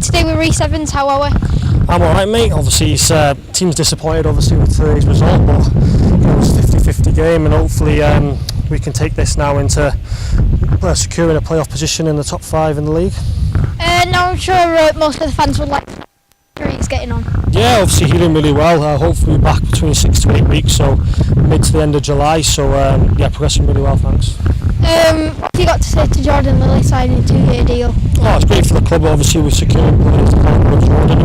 today with Rhys Evans. How are we? I'm alright, mate. Obviously, his team's disappointed obviously with today's result, but it was a 50-50 game, and hopefully we can take this now into securing a playoff position in the top 5 in the league. Now I'm sure most of the fans would like to hear Rhys getting on. Yeah, obviously he's doing really well. Hopefully we're back between 6 to 8 weeks, so mid to the end of July. So yeah, progressing really well, thanks. What have you got to say to Jordan Lilly signing a 2-year deal? Oh, it's great for the club. Obviously we're securing players like Jordan.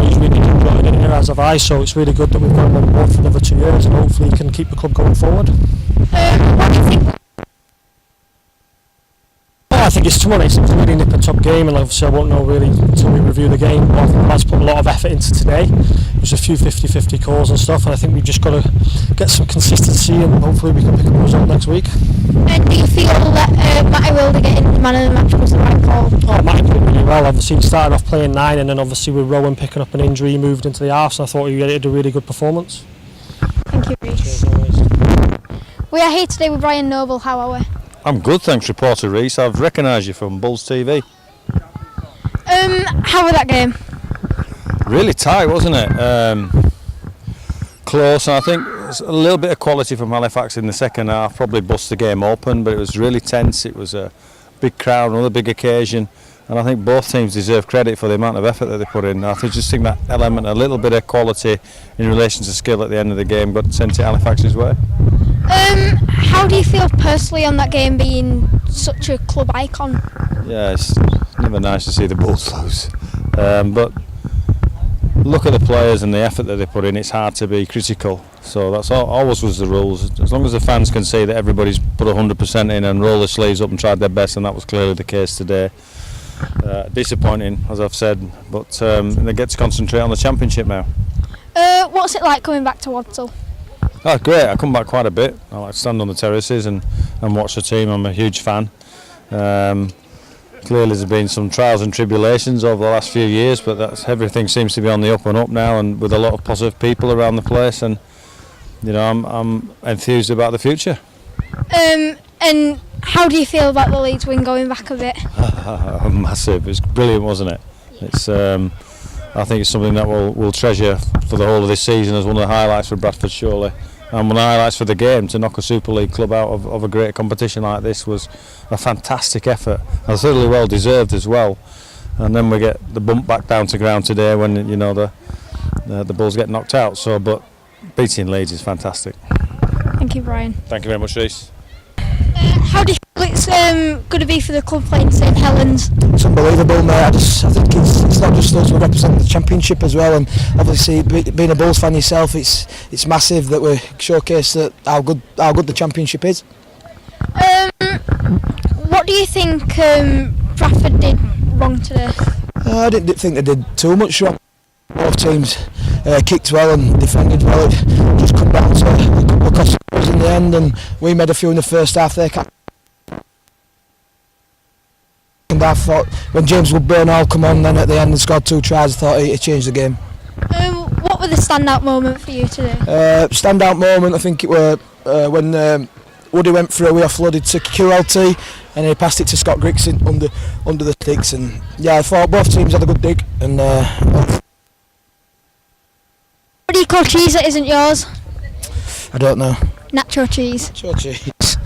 He's really enjoyed it here, as have I. So it's really good that we've got him on board for another 2 years, and hopefully he can keep the club going forward. What do you think? I think it's tomorrow. It's a really nip-and-tuck game, and obviously I won't know really until we review the game. But I think the lads put a lot of effort into today. There's a few 50-50 calls and stuff, and I think we've just got to get some consistency, and hopefully we can pick up a result next week. And do you feel that Matty Wilder getting the man of the match was the right call? Oh, Matty played really well. Obviously he started off playing 9, and then obviously with Rowan picking up an injury, he moved into the half, so I thought he did a really good performance. Thank you, Rhys. We are here today with Brian Noble. How are we? I'm good, thanks, Reporter Rhys. I've recognised you from Bulls TV. How was that game? Really tight, wasn't it? Close, and I think a little bit of quality from Halifax in the second half probably bust the game open, but it was really tense. It was a big crowd, another big occasion, and I think both teams deserve credit for the amount of effort that they put in. I just think that element, a little bit of quality in relation to skill at the end of the game, got sent it Halifax's way. How do you feel personally on that game being such a club icon? Yeah, it's never nice to see the Bulls lose, but look at the players and the effort that they put in. It's hard to be critical, so that's always was the rules. As long as the fans can see that everybody's put 100% in and roll their sleeves up and tried their best, and that was clearly the case today. Disappointing, as I've said, but they get to concentrate on the championship now. What's it like coming back to Wadsell? Oh, great. I come back quite a bit. I like to stand on the terraces and watch the team. I'm a huge fan. Clearly there's been some trials and tribulations over the last few years, but everything seems to be on the up and up now, and with a lot of positive people around the place, and you know, I'm enthused about the future. And how do you feel about the Leeds win going back a bit? Massive. It's brilliant, wasn't it? It's I think it's something that we'll treasure for the whole of this season as one of the highlights for Bradford, surely. And one of the highlights for the game, to knock a Super League club out of a great competition like this, was a fantastic effort, and certainly well deserved as well. And then we get the bump back down to ground today when, you know, the Bulls get knocked out. So, but beating Leeds is fantastic. Thank you, Brian. Thank you very much, Rhys. How do you feel it's going to be for the club playing St Helens? It's unbelievable, mate. I think it's not just us, we represent the championship as well, and obviously being a Bulls fan yourself, it's massive that we showcase that how good the championship is. What do you think Bradford did wrong today? I didn't think they did too much wrong. Both teams kicked well and defended well. It just come down to a couple of cross in the end, and we made a few in the first half. And I thought when James Woodburn come on then at the end and scored 2 tries, I thought he changed the game. What was the standout moment for you today? Standout moment, I think it were when Woody went through, we offloaded to QLT and he passed it to Scott Grigson under the sticks, and yeah, I thought both teams had a good dig. And what do you call cheese that isn't yours? I don't know. Nacho cheese. Nacho cheese.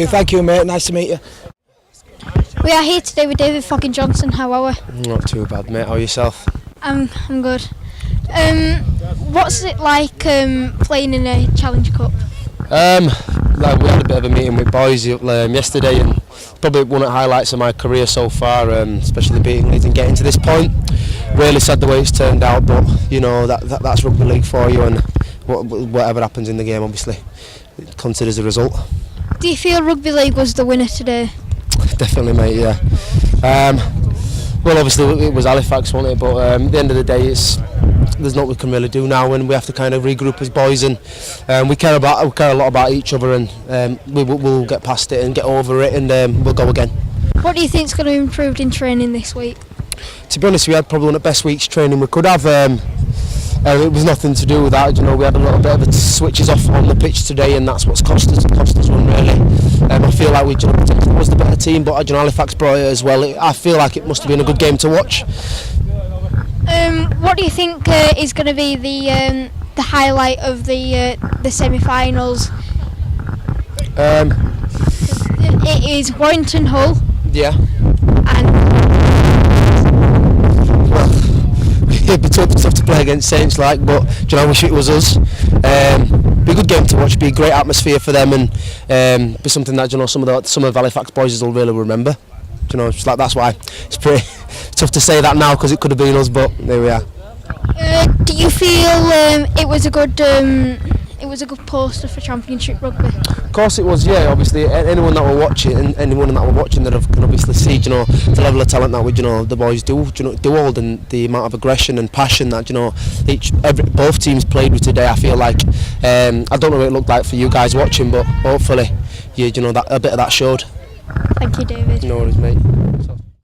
Thank you, mate. Nice to meet you. We are here today with David Foggin Johnson. How are we? Not too bad, mate. How are yourself? I'm good. What's it like playing in a Challenge Cup? Like we had a bit of a meeting with boys yesterday, and probably one of the highlights of my career so far, especially beating Leeds and getting to this point. Really sad the way it's turned out, but you know that's rugby league for you, and whatever happens in the game, obviously, it considers the result. Do you feel rugby league was the winner today? Definitely, mate. Yeah. Well, obviously it was Halifax, wasn't it? But at the end of the day, there's not we can really do now, and we have to kind of regroup as boys, and we care a lot about each other, and we'll get past it and get over it, and we'll go again. What do you think's going to be improved in training this week? To be honest, we had probably one of the best weeks training we could have. It was nothing to do with that. You know, we had a little bit of a switches off on the pitch today, and that's what's cost us one really. I feel like we was the better team, but Halifax brought it as well. I feel like it must have been a good game to watch. What do you think is going to be the highlight of the semi-finals? It is Warrington Hull. Yeah. And well, it'd be tough to play against Saints, but I wish it was us. Be a good game to watch. Be a great atmosphere for them, and be something that some of Halifax boys will really remember. That's why it's pretty tough to say that now because it could have been us, but there we are. Do you feel it was a good poster for Championship rugby? Of course it was, yeah. Obviously, anyone that will watch it and anyone that will watching that can obviously see, the level of talent that the boys do hold, and the amount of aggression and passion that both teams played with today. I feel like I don't know what it looked like for you guys watching, but hopefully, that a bit of that showed. Thank you, David. No worries, mate.